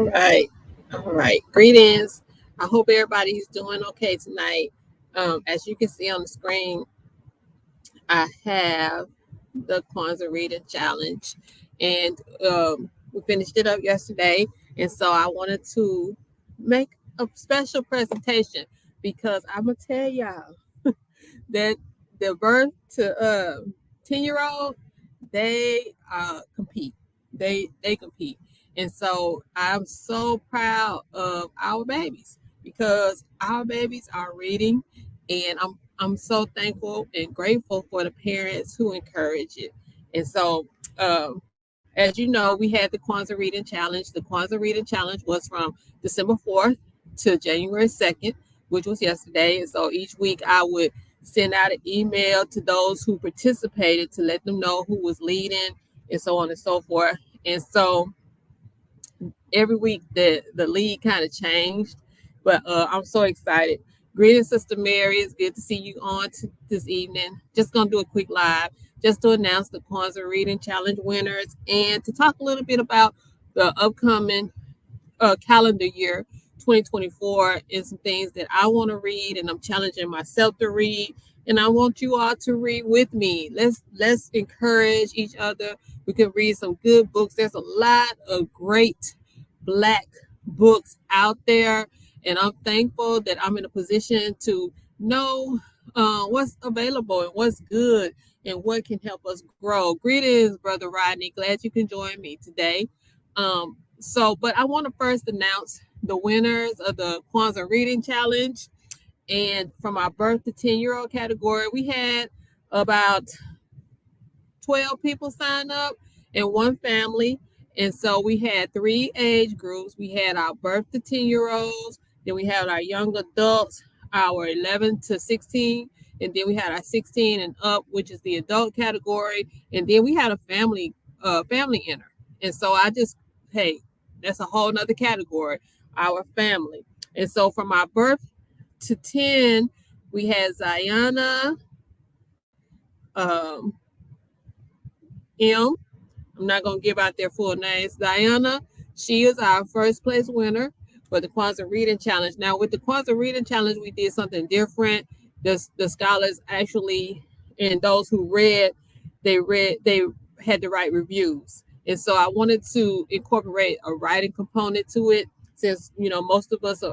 All right. Greetings. I hope everybody's doing okay tonight. As you can see on the screen, I have the Kwanzaa Reading Challenge, and we finished it up yesterday. And so I wanted to make a special presentation because I'm gonna tell y'all that the birth to 10-year-old, they compete. They compete. And so I'm so proud of our babies because our babies are reading, and I'm so thankful and grateful for the parents who encourage it. And so as you know, we had the Kwanzaa Reading Challenge. The Kwanzaa Reading Challenge was from December 4th to January 2nd, which was yesterday. And so each week I would send out an email to those who participated to let them know who was leading and so on and so forth. And so every week the lead kind of changed, but I'm so excited. Greetings, Sister Mary. It's good to see you on this evening. Just gonna do a quick live just to announce the Kwanzaa Reading Challenge winners and to talk a little bit about the upcoming calendar year 2024 and some things that I want to read, and I'm challenging myself to read, and I want you all to read with me. Let's encourage each other. We can read some good books. There's a lot of great Black books out there, and I'm thankful that I'm in a position to know what's available and what's good and what can help us grow. Greetings, Brother Rodney. Glad you can join me today. But I want to first announce the winners of the Kwanzaa Reading Challenge. And from our birth to 10-year-old category, we had about 12 people sign up in one family. And so we had 3 age groups. We had our birth to 10-year-olds, then we had our young adults, our 11 to 16, and then we had our 16 and up, which is the adult category. And then we had a family enter. And so hey, that's a whole nother category, our family. And so from our birth to 10, we had Ziana M. I'm not going to give out their full names. Diana, she is our first place winner for the Kwanzaa Reading Challenge. Now, with the Kwanzaa Reading Challenge, we did something different. The scholars actually, and those who they had to write reviews. And so I wanted to incorporate a writing component to it since, most of us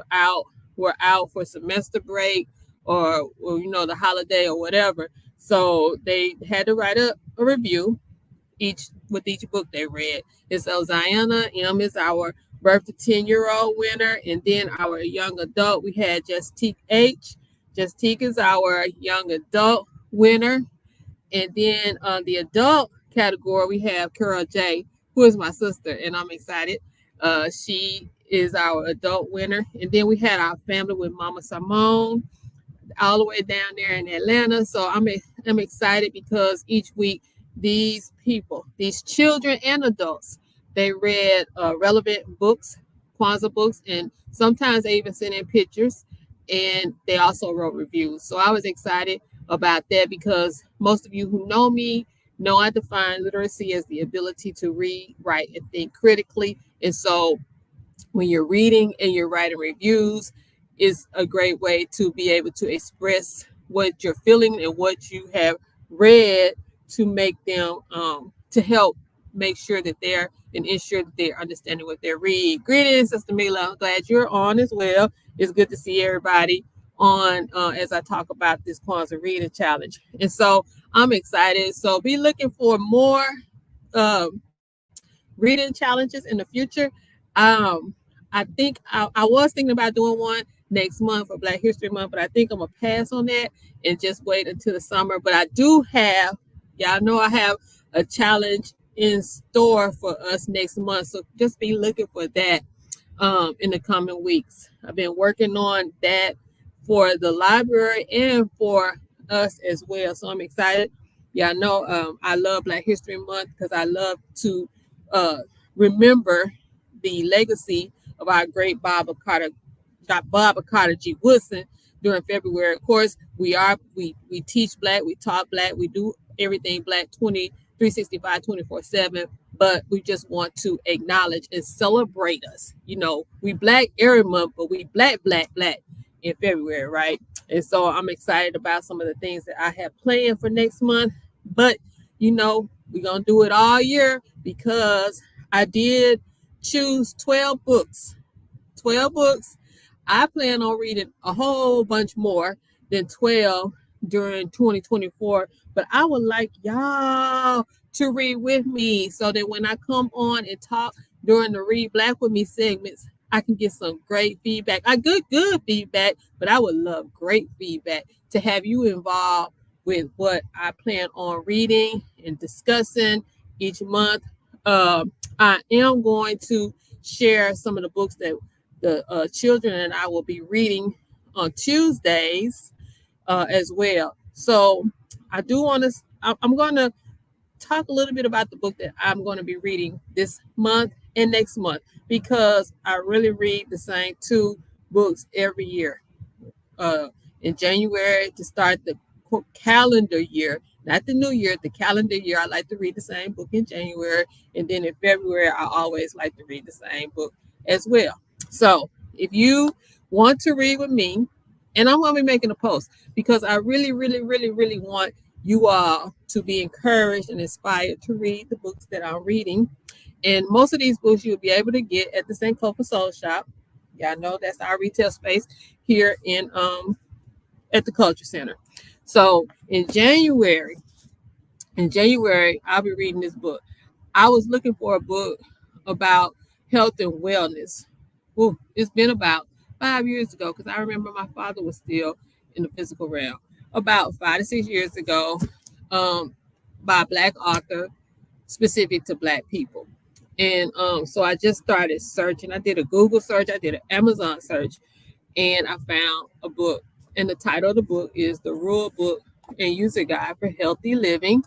we're out for semester break or the holiday or whatever. So they had to write a review each book they read. And so Ziana M is our birth to 10-year-old winner. And then our young adult, we had Justique H. Justique is our young adult winner. And then on the adult category, we have Carol J, who is my sister, and I'm excited. She is our adult winner. And then we had our family with Mama Simone all the way down there in Atlanta. So I'm excited because each week these people, these children and adults, they read relevant books, Kwanzaa books, and sometimes they even sent in pictures, and they also wrote reviews. So I was excited about that because most of you who know me know I define literacy as the ability to read, write, and think critically. And so when you're reading and you're writing reviews, is a great way to be able to express what you're feeling and what you have read to make them to help make sure that they're and ensure that they're understanding what they read. Greetings, Sister Mila. I'm glad you're on as well. It's good to see everybody on as I talk about this Kwanzaa Reading Challenge. And so I'm excited. So be looking for more reading challenges in the future. I think I was thinking about doing one next month for Black History Month, but I think I'm gonna pass on that and just wait until the summer. But I do have, y'all know I have a challenge in store for us next month, so just be looking for that in the coming weeks. I've been working on that for the library and for us as well, so I'm excited. Y'all know I love Black History Month because I love to remember the legacy of our great Barbara Carter G. Woodson during February. Of course, we teach Black, we talk Black, we do everything Black 365, 24/7. but we just want to acknowledge and celebrate us. You know, we Black every month, but we Black in February, right? And so I'm excited about some of the things that I have planned for next month. But you know, we're gonna do it all year because I did choose 12 books. 12 books. I plan on reading a whole bunch more than 12 during 2024, but I would like y'all to read with me so that when I come on and talk during the Read Black with Me segments, I can get some great feedback. I good feedback, but I would love great feedback to have you involved with what I plan on reading and discussing each month. I am going to share some of the books that the children and I will be reading on Tuesdays as well. So I do want to, I'm going to talk a little bit about the book that I'm going to be reading this month and next month because I really read the same two books every year. In January to start the calendar year, not the new year, the calendar year. I like to read the same book in January. And then in February, I always like to read the same book as well. So if you want to read with me, and I'm going to be making a post because I really, really, really, really want you all to be encouraged and inspired to read the books that I'm reading. And most of these books you'll be able to get at the St. Copa Soul Shop. Y'all know that's our retail space here in at the Culture Center. So in January, I'll be reading this book. I was looking for a book about health and wellness. Ooh, it's been about 5 years ago because I remember my father was still in the physical realm. About 5 to 6 years ago, by a Black author specific to Black people. And so I just started searching. I did a Google search, I did an Amazon search, and I found a book. And the title of the book is The Rule Book and User Guide for Healthy Living.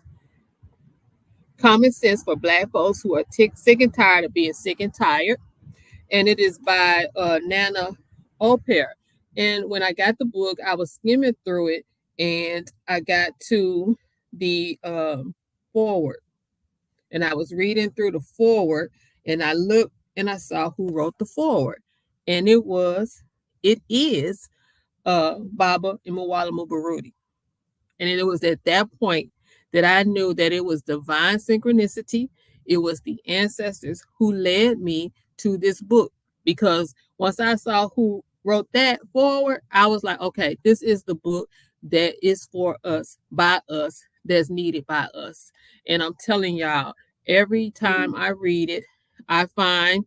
Common Sense for Black Folks Who Are Sick and Tired of Being Sick and Tired. And it is by Nana Oper. And when I got the book, I was skimming through it and I got to the forward. And I was reading through the forward and I looked and I saw who wrote the forward. And it is Baba Imawala Baruti. And it was at that point that I knew that it was divine synchronicity. It was the ancestors who led me to this book. Because once I saw who wrote that forward, I was like, okay, this is the book that is for us, by us, that's needed by us. And I'm telling y'all, every time I read it, I find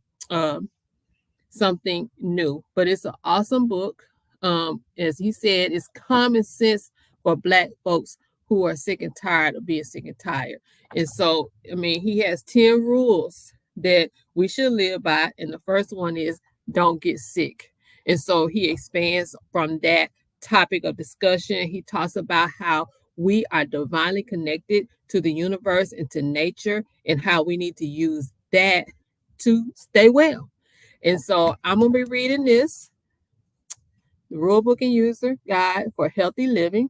something new. But it's an awesome book. As he said, it's common sense for Black folks who are sick and tired of being sick and tired. And so, I mean, he has 10 rules that we should live by. And the first one is don't get sick. And so he expands from that topic of discussion. He talks about how we are divinely connected to the universe and to nature and how we need to use that to stay well. And so I'm going to be reading this, The Rule Book and User Guide for Healthy Living.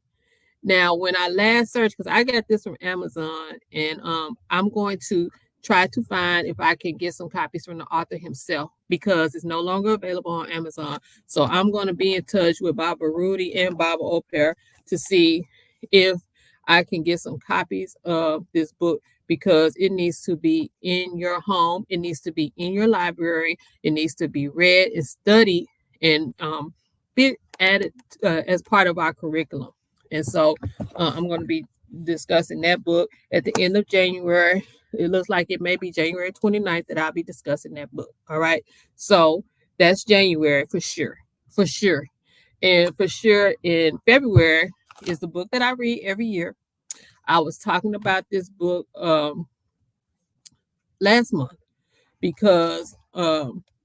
Now, when I last searched, because I got this from Amazon, and I'm going to try to find if I can get some copies from the author himself because it's no longer available on Amazon. So I'm going to be in touch with Baba Rudy and Baba Oper to see if I can get some copies of this book because it needs to be in your home. It needs to be in your library. It needs to be read and studied and be added as part of our curriculum. And so I'm going to be discussing that book at the end of January. It looks like it may be January 29th that I'll be discussing that book. All right. So that's January for sure. For sure. And for sure in February is the book that I read every year. I was talking about this book last month because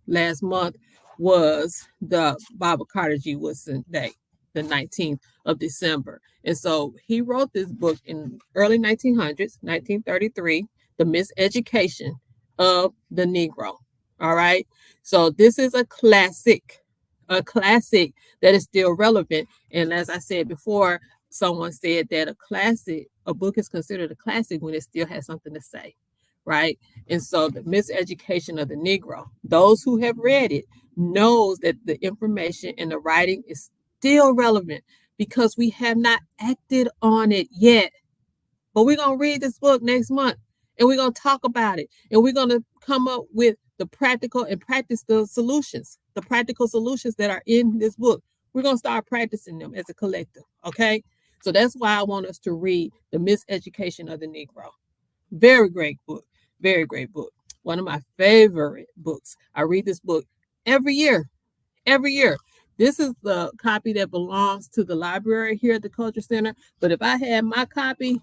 last month was the Baba Carter G. Woodson Day, the 19th of December. And so he wrote this book in early 1900s, 1933, The Miseducation of the Negro. All right. So this is a classic that is still relevant. And as I said before, someone said that a book is considered a classic when it still has something to say. right? And so the miseducation of the Negro, those who have read it knows that the information in the writing is still relevant because we have not acted on it yet. But we're going to read this book next month and we're going to talk about it and we're going to come up with the practical and practice the practical solutions that are in this book. We're going to start practicing them as a collective, okay? So that's why I want us to read The Miseducation of the Negro. Very great book. Very great book. One of my favorite books. I read this book every year. Every year. This is the copy that belongs to the library here at the Culture Center. But if I had my copy,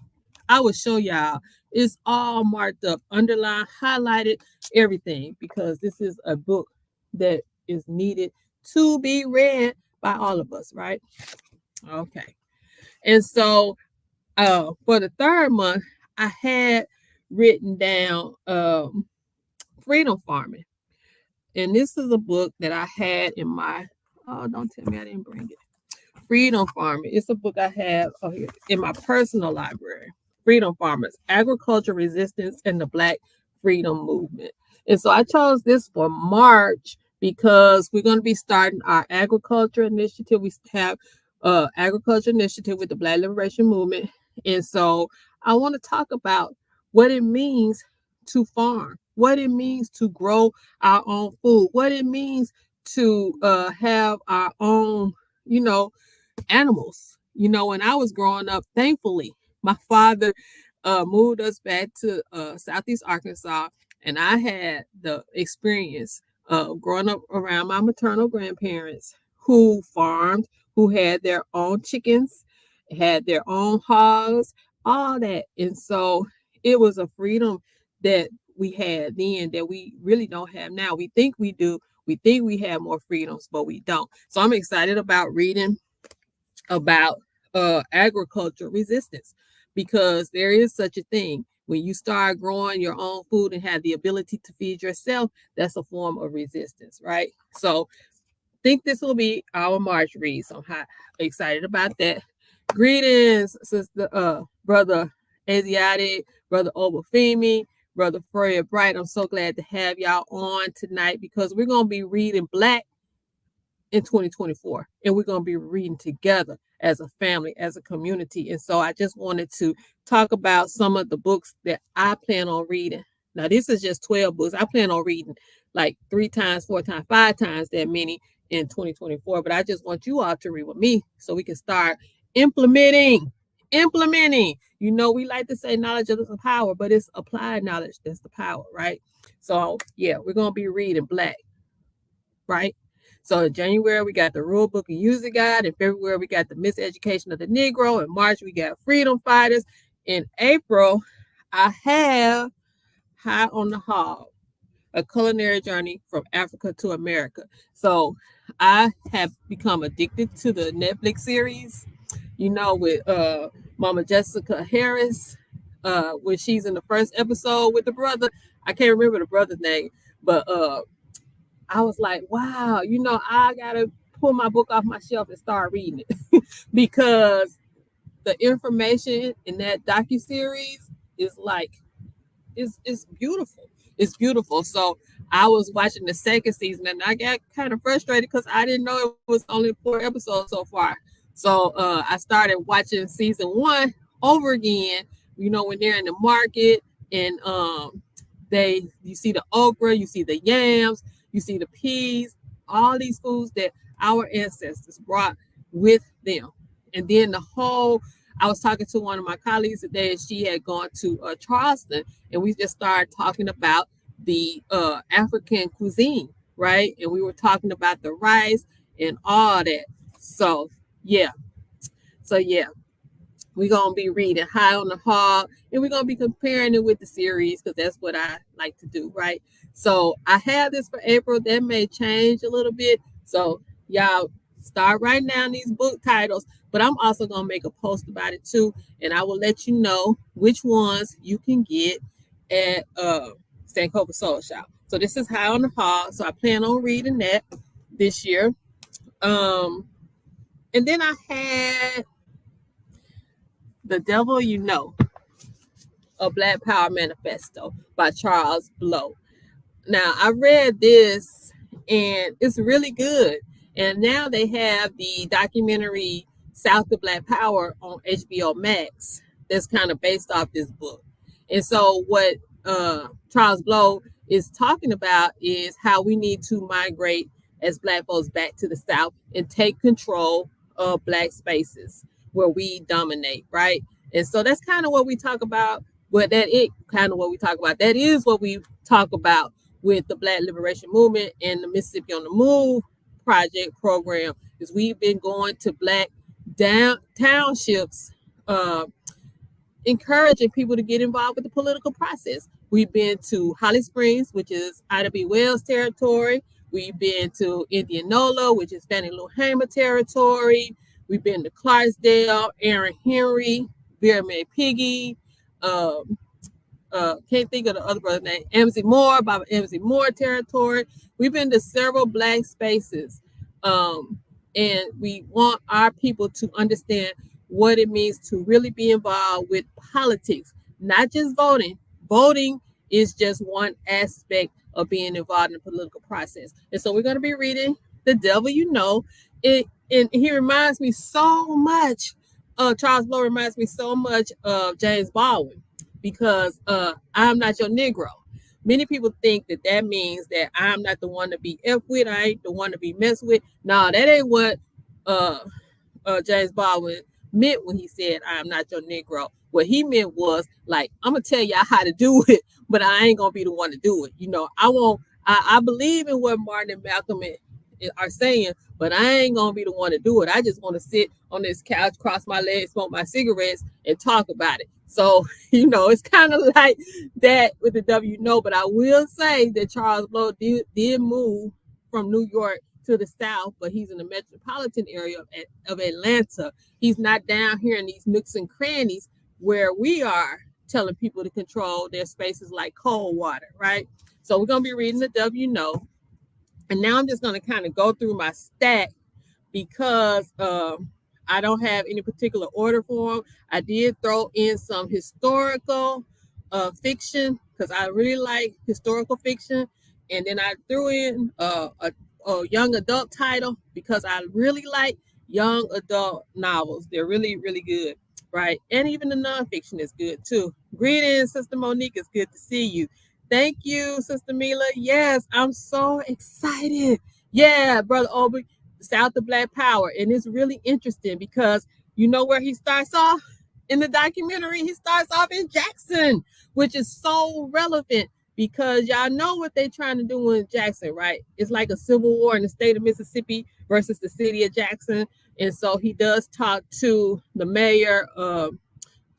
I would show y'all. It's all marked up, underlined, highlighted, everything, because this is a book that is needed to be read by all of us, right? Okay. And so for the third month, I had written down Freedom Farming. And this is a book that I had in my, oh, don't tell me I didn't bring it. Freedom Farming. It's a book I have here in my personal library. Freedom Farmers, Agriculture Resistance and the Black Freedom Movement. And so I chose this for March because we're going to be starting our agriculture initiative. We have agriculture initiative with the Black Liberation Movement. And so I want to talk about what it means to farm, what it means to grow our own food, what it means to have our own, animals. When I was growing up, thankfully, my father moved us back to Southeast Arkansas, and I had the experience of growing up around my maternal grandparents who farmed, who had their own chickens, had their own hogs, all that. And so it was a freedom that we had then that we really don't have now. We think we do. We think we have more freedoms, but we don't. So I'm excited about reading about agriculture resistance because there is such a thing. When you start growing your own food and have the ability to feed yourself, that's a form of resistance, right? So think this will be our March read. So I'm excited about that. Greetings, sister, brother Asiatic, brother Obafemi, brother Freya Bright. I'm so glad to have y'all on tonight because we're going to be reading Black in 2024, and we're going to be reading together as a family, as a community. And so I just wanted to talk about some of the books that I plan on reading. Now, this is just 12 books. I plan on reading like 3 times, 4 times, 5 times that many in 2024. But I just want you all to read with me so we can start implementing. We like to say knowledge is the power, but it's applied knowledge that's the power, right? So yeah, we're going to be reading Black, right? So in January, we got the Rule Book and User Guide. In February, we got the Miseducation of the Negro. In March, we got Freedom Fighters. In April, I have High on the Hog, A Culinary Journey from Africa to America. So I have become addicted to the Netflix series, with Mama Jessica Harris, when she's in the first episode with the brother. I can't remember the brother's name, but I was like, wow, I got to pull my book off my shelf and start reading it because the information in that docuseries is like, it's beautiful. It's beautiful. So I was watching the second season and I got kind of frustrated because I didn't know it was only 4 episodes so far. So I started watching season 1 over again, when they're in the market and you see the okra, you see the yams, you see the peas, all these foods that our ancestors brought with them. And then I was talking to one of my colleagues today, and she had gone to Charleston, and we just started talking about the African cuisine, right? And we were talking about the rice and all that. So, yeah. We're going to be reading High on the Hog, and we're going to be comparing it with the series because that's what I like to do, right? So I have this for April. That may change a little bit. So y'all start writing down these book titles, but I'm also going to make a post about it too, and I will let you know which ones you can get at Sankofa Soul Shop. So this is High on the Hog. So I plan on reading that this year. And then I had The Devil You Know. A Black Power Manifesto by Charles Blow. Now, I read this and it's really good. And now they have the documentary South of Black Power on HBO Max that's kind of based off this book. And so, what Charles Blow is talking about is how we need to migrate as Black folks back to the South and take control of Black spaces where we dominate, right? And so, that's kind of what we talk about. But that it kind of what we talk about. That is what we talk about with the Black Liberation Movement and the Mississippi on the Move project program, is we've been going to Black townships, encouraging people to get involved with the political process. We've been to Holly Springs, which is Ida B. Wells territory. We've been to Indianola, which is Fannie Lou Hamer territory. We've been to Clarksdale, Aaron Henry, Vera Mae Piggy, can't think of the other brother's name, Amzie Moore, Baba Amzie Moore territory. We've been to several Black spaces. And we want our people to understand what it means to really be involved with politics, not just voting. Voting is just one aspect of being involved in the political process. And so we're going to be reading The Devil You Know. And he reminds me so much, Charles Blow reminds me so much of James Baldwin, because I'm not your Negro. Many people think that means that I'm not the one to be F with, I ain't the one to be messed with. No, that ain't what James Baldwin meant when he said, I'm not your Negro. What he meant was, like, I'm going to tell y'all how to do it, but I ain't going to be the one to do it. You know, I believe in what Martin and Malcolm are saying, but I ain't going to be the one to do it. I just want to sit on this couch, cross my legs, smoke my cigarettes, and talk about it. So, you know, it's kind of like that with the W No, but I will say that Charles Blow did move from New York to the South, but he's in the metropolitan area of Atlanta. He's not down here in these nooks and crannies where we are telling people to control their spaces like cold water, right? So we're going to be reading the W No. And now I'm just going to kind of go through my stack because I don't have any particular order for them. I did throw in some historical fiction because I really like historical fiction. And then I threw in a young adult title because I really like young adult novels. They're really, really good, right? And even the nonfiction is good too. Greetings, Sister Monique. It's good to see you. Thank you, Sister Mila. Yes, I'm so excited. Yeah, Brother Aubrey, South of Black Power. And it's really interesting because you know where he starts off in the documentary? He starts off in Jackson, which is so relevant because y'all know what they're trying to do in Jackson, right? It's like a civil war in the state of Mississippi versus the city of Jackson. And so he does talk to the mayor,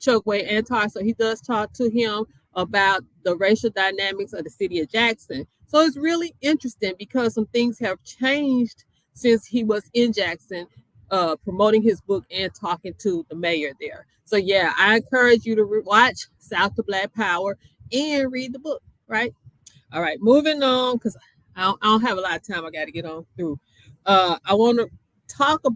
Chokwe Antar. So he does talk to him about the racial dynamics of the city of Jackson. So it's really interesting because some things have changed since he was in Jackson, promoting his book and talking to the mayor there. So yeah, I encourage you to watch South of Black Power and read the book, right? All right, moving on, because I don't have a lot of time. I got to get on through. I want to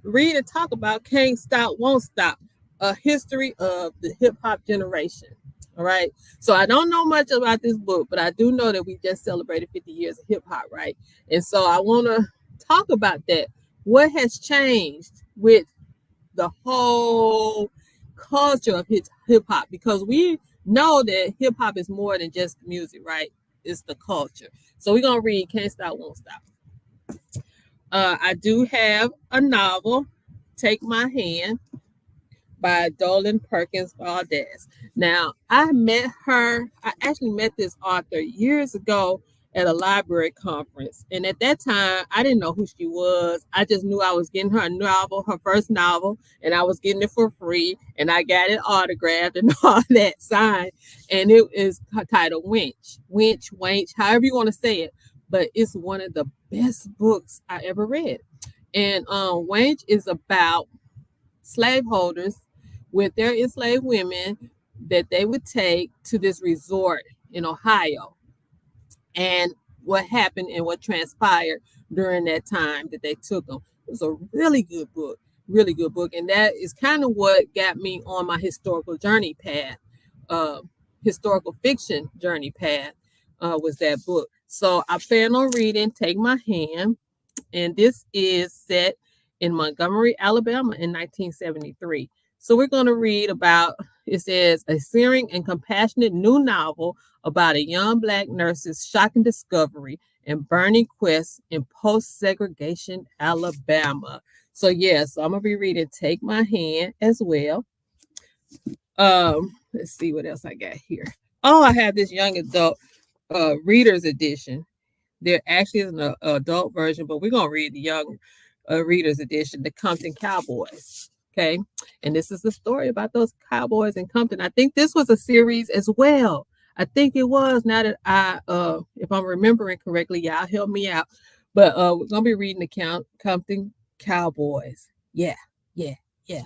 read and talk about Can't Stop, Won't Stop, a history of the hip hop generation. All right. So I don't know much about this book, but I do know that we just celebrated 50 years of hip hop, right? And so I want to talk about that. What has changed with the whole culture of hip hop? Because we know that hip hop is more than just music, right? It's the culture. So we're going to read Can't Stop, Won't Stop. I do have a novel, Take My Hand, by Dolan Perkins Valdez. Now, I actually met this author years ago at a library conference. And at that time, I didn't know who she was. I just knew I was getting her novel, her first novel, and I was getting it for free. And I got it autographed and all that signed. And it is titled Wench, however you want to say it. But it's one of the best books I ever read. And Wench is about slaveholders with their enslaved women that they would take to this resort in Ohio, and what happened and what transpired during that time that they took them. It was a really good book, and that is kind of what got me on my historical journey path. historical fiction journey path was that book. So I plan on reading Take My Hand, and this is set in Montgomery, Alabama in 1973. So we're going to read about, it says, a searing and compassionate new novel about a young Black nurse's shocking discovery and burning quest in post-segregation Alabama. So so I'm going to be reading Take My Hand as well. Let's see what else I got here. Oh, I have this young adult readers edition. There actually is an adult version, but we're going to read the young readers edition, The Compton Cowboys. Okay. And this is the story about those cowboys in Compton. I think this was a series as well. I think it was. Now that if I'm remembering correctly, y'all help me out. But we're going to be reading the Compton Cowboys. Yeah. Yeah. Yeah.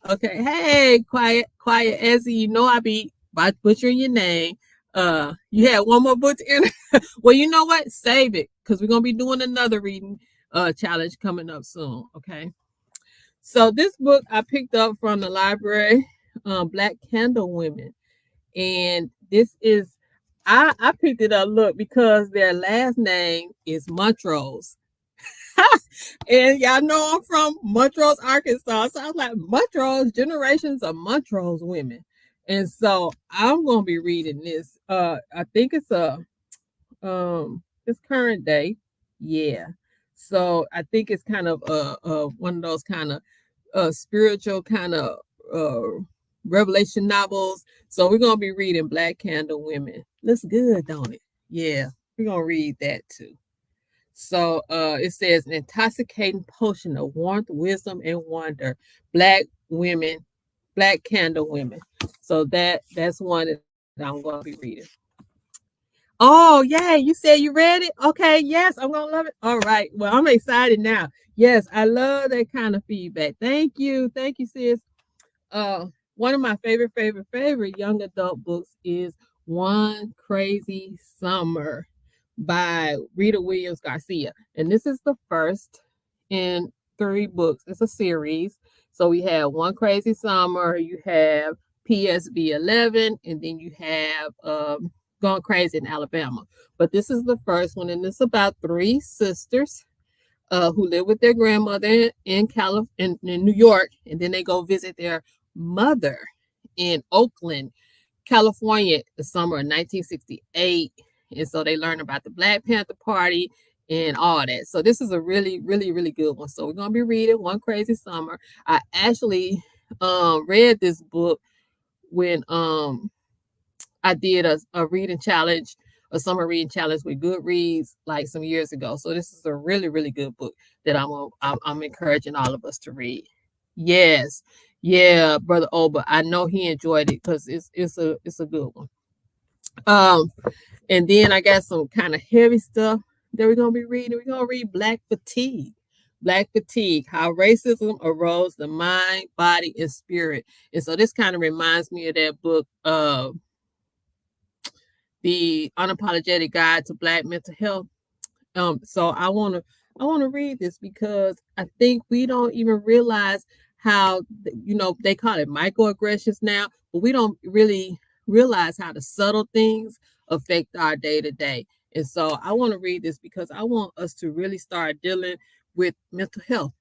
Okay. Hey, quiet Ezzy. You know I be butchering your name. You had one more book to enter. Well, you know what? Save it, because we're gonna be doing another reading challenge coming up soon. Okay. So this book I picked up from the library, Black Candle Women. And this is I picked it up, look, because their last name is Montrose. And y'all know I'm from Montrose, Arkansas. So I was like, Montrose, generations of Montrose women. And so I'm gonna be reading this. I think it's current day. Yeah. So I think it's kind of one of those kind of spiritual kind of revelation novels. So we're gonna be reading Black Candle Women. Looks good, don't it? Yeah, we're gonna read that too. So it says an intoxicating potion of warmth, wisdom, and wonder. Black women, Black Candle Women. So that's one that I'm going to be reading. Oh, yay. You said you read it? Okay, yes, I'm going to love it. All right. Well, I'm excited now. Yes, I love that kind of feedback. Thank you. Thank you, sis. One of my favorite young adult books is One Crazy Summer by Rita Williams Garcia. And this is the first in 3 books. It's a series. So we have One Crazy Summer, you have PSB 11, and then you have Gone Crazy in Alabama. But this is the first one, and it's about 3 sisters who live with their grandmother in New York, and then they go visit their mother in Oakland, California, the summer of 1968. And so they learn about the Black Panther Party and all that. So this is a really, really, really good one. So we're gonna be reading One Crazy Summer. I actually read this book when I did a reading challenge, a summer reading challenge with Goodreads like some years ago. So this is a really, really good book that I'm encouraging all of us to read. Yes, yeah, Brother Oba. I know he enjoyed it because it's a good one. And then I got some kind of heavy stuff that we're gonna be reading. We're gonna read Black Fatigue. Black Fatigue, How Racism Erodes the Mind, Body, and Spirit. And so this kind of reminds me of that book, The Unapologetic Guide to Black Mental Health. So I wanna read this because I think we don't even realize how they call it microaggressions now, but we don't really realize how the subtle things affect our day to day. And so I want to read this because I want us to really start dealing with mental health.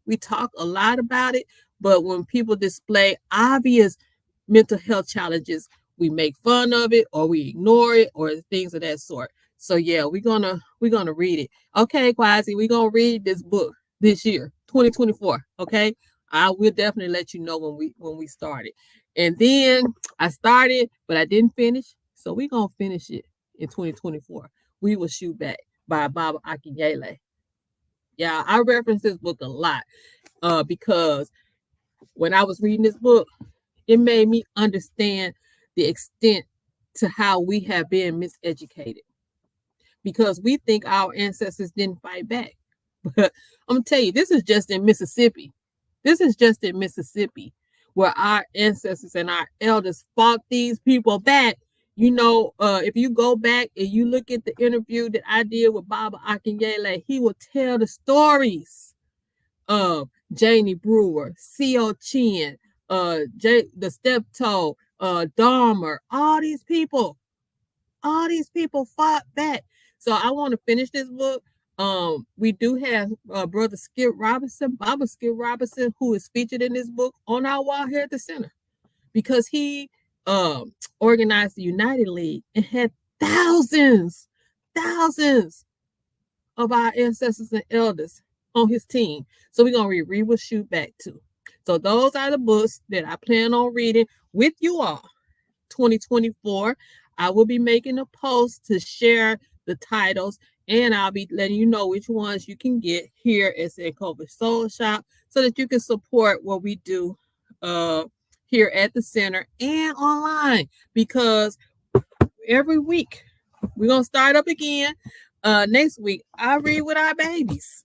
We talk a lot about it, but when people display obvious mental health challenges, we make fun of it or we ignore it or things of that sort. So yeah, we're gonna read it. Okay, Quasi, we're gonna read this book this year, 2024. Okay. I will definitely let you know when we started. And then I started, but I didn't finish. So we're gonna finish it in 2024. We Will Shoot Back by Baba Akinyele. Yeah, I reference this book a lot because when I was reading this book, it made me understand the extent to how we have been miseducated because we think our ancestors didn't fight back. But I'm gonna tell you, this is just in Mississippi. This is just in Mississippi where our ancestors and our elders fought these people back. If you go back and you look at the interview that I did with Baba Akinyele, he will tell the stories of Janie Brewer, C.O. Chin, the Steptoe, Dahmer, all these people fought back. So I want to finish this book. We do have brother Skip Robinson, Baba Skip Robinson, who is featured in this book on our wall here at the center because he organized the United League and had thousands, thousands of our ancestors and elders on his team. So we're gonna read Will Shoot Back too. So those are the books that I plan on reading with you all. 2024. I will be making a post to share the titles, and I'll be letting you know which ones you can get here at Sankofa Soul Shop so that you can support what we do here at the center and online, because every week we're gonna start up again. Next week, I read with our babies.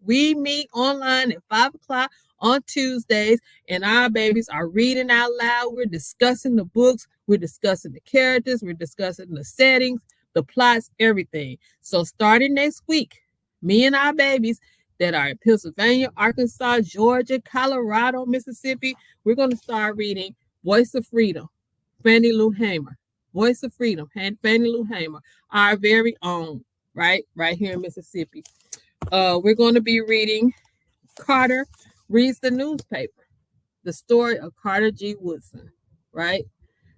We meet online at 5 o'clock on Tuesdays, and our babies are reading out loud. We're discussing the books, we're discussing the characters, we're discussing the settings, the plots, everything. So starting next week, me and our babies that are in Pennsylvania, Arkansas, Georgia, Colorado, Mississippi, we're going to start reading Voice of Freedom, Fannie Lou Hamer. Voice of Freedom, Fannie Lou Hamer, our very own, right here in Mississippi. We're going to be reading Carter Reads the Newspaper, the story of Carter G. Woodson, right?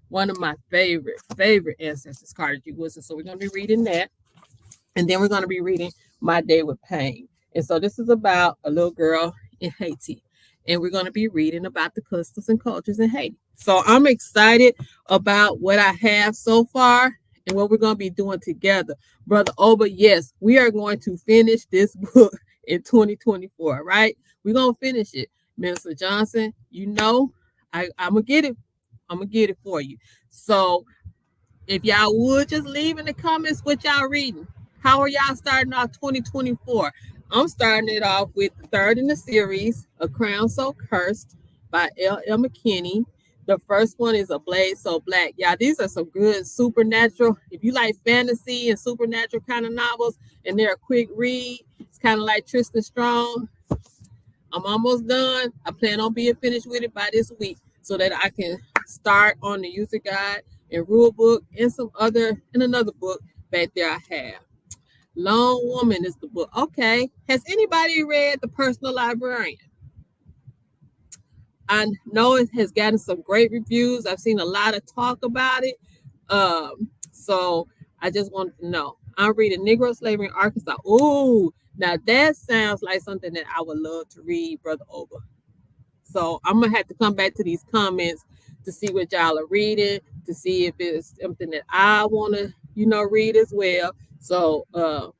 One of my favorite ancestors, Carter G. Woodson. So we're going to be reading that. And then we're going to be reading My Day with Pain. And so this is about a little girl in Haiti. And we're going to be reading about the customs and cultures in Haiti. So I'm excited about what I have so far and what we're going to be doing together. Brother Oba, yes, we are going to finish this book in 2024, right? We're going to finish it. Minister Johnson, you know, I'm going to get it. I'm going to get it for you. So if y'all would just leave in the comments what y'all reading. How are y'all starting off 2024? I'm starting it off with the third in the series, A Crown So Cursed by L.L. McKinney. The first one is A Blade So Black. Y'all, these are some good supernatural. If you like fantasy and supernatural kind of novels and they're a quick read, it's kind of like Tristan Strong. I'm almost done. I plan on being finished with it by this week so that I can start on the user guide and rule book and another book back there I have. Lone Woman is the book. Okay. Has anybody read The Personal Librarian? I know it has gotten some great reviews. I've seen a lot of talk about it. So I just wanted to know. I'm reading Negro Slavery in Arkansas. Ooh, now that sounds like something that I would love to read, Brother Oba. So I'm going to have to come back to these comments to see what y'all are reading, to see if it's something that I want to, read as well. So I'm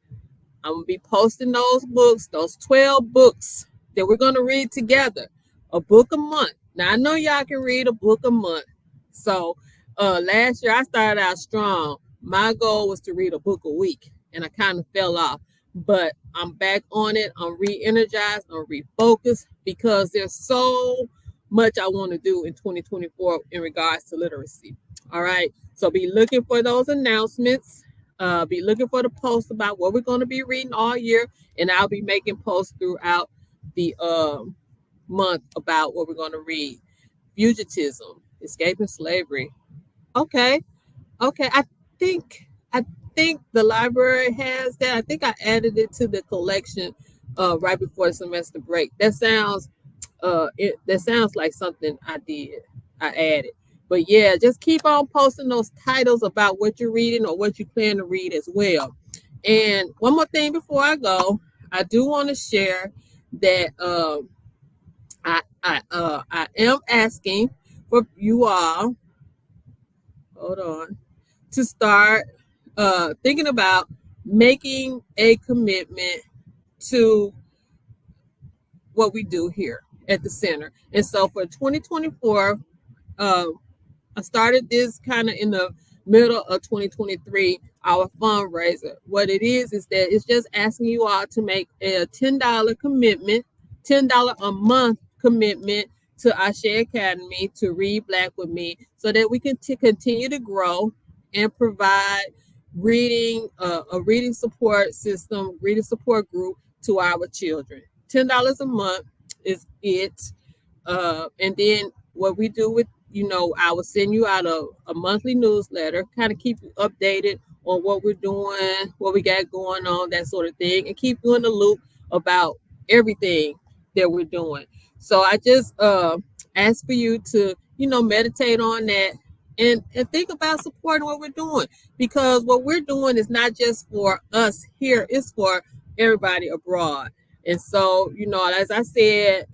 going to be posting those books, those 12 books that we're going to read together, a book a month. Now, I know y'all can read a book a month. So last year I started out strong. My goal was to read a book a week, and I kind of fell off. But I'm back on it. I'm re-energized. I'm refocused because there's so much I want to do in 2024 in regards to literacy. All right. So be looking for those announcements. Be looking for the posts about what we're going to be reading all year. And I'll be making posts throughout the month about what we're going to read. Fugitism, escaping slavery. Okay. I think the library has that. I think I added it to the collection right before the semester break. That sounds like something I added. But yeah, just keep on posting those titles about what you're reading or what you plan to read as well. And one more thing before I go, I do want to share that I am asking for you all. Hold on. To start thinking about making a commitment to what we do here at the center. And so for 2024, I started this kind of in the middle of 2023, our fundraiser. What it is that it's just asking you all to make a $10 commitment, $10 a month commitment to Ashe Academy to read Black with me so that we can continue to grow and provide reading, a reading support system, reading support group to our children. $10 a month is it. And then what we do with I will send you out a monthly newsletter, kind of keep you updated on what we're doing, what we got going on, that sort of thing, and keep you in the loop about everything that we're doing. So I just ask for you to, meditate on that and think about supporting what we're doing, because what we're doing is not just for us here, it's for everybody abroad. And so, as I said,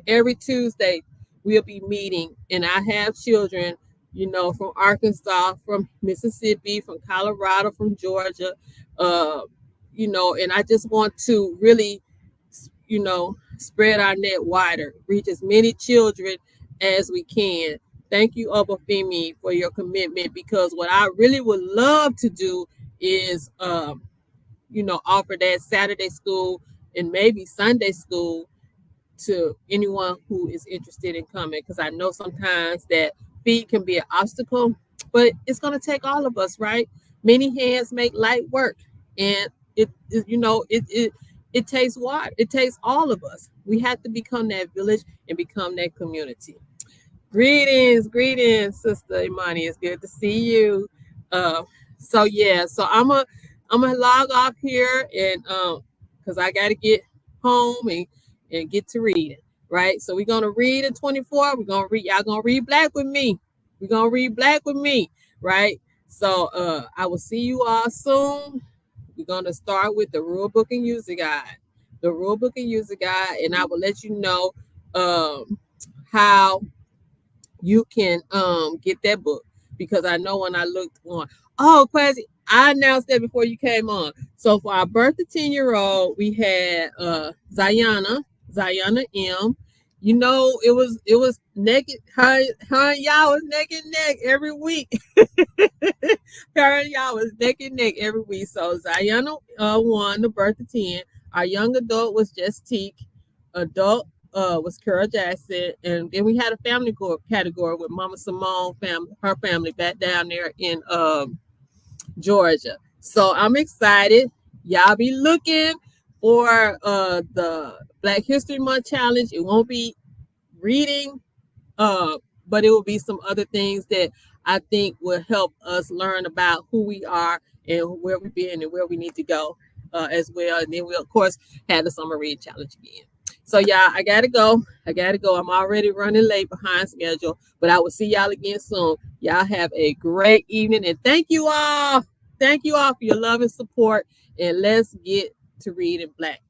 every Tuesday we'll be meeting, and I have children, from Arkansas, from Mississippi, from Colorado, from Georgia, uh, and I just want to really, spread our net wider, reach as many children as we can. Thank you, Obafemi, for your commitment, because what I really would love to do is, offer that Saturday school and maybe Sunday school to anyone who is interested in coming, because I know sometimes that feed can be an obstacle, but it's going to take all of us, right? Many hands make light work, and it takes water. It takes all of us. We have to become that village and become that community. Greetings, Sister Imani. It's good to see you. Uh, so yeah, so I'm gonna log off here, and because I got to get home and get to reading. Right. So we're gonna read in 24. We're gonna read. Y'all gonna read Black with me. We're gonna read Black with me. Right. So I will see you all soon. We're gonna start with the rule book and user guide. The rule book and user guide, and I will let you know how you can get that book, because I know when I looked on, Quasi, I announced that before you came on. So for our birthday 10-year-old, we had Zayana M. It was naked, her and y'all was neck and neck every week. Her and y'all was neck and neck every week. So Zayana won the birthday 10. Our young adult was just Teak. Adult was Carol Jackson, and then we had a family category with Mama Simone her family back down there in Georgia. So I'm excited. Y'all be looking for the Black History Month challenge. It won't be reading, but it will be some other things that I think will help us learn about who we are and where we've been and where we need to go as well. And then we'll, of course, have the summer read challenge again. So, y'all, I got to go. I'm already running late behind schedule, but I will see y'all again soon. Y'all have a great evening, and thank you all. Thank you all for your love and support, and let's get to reading Black.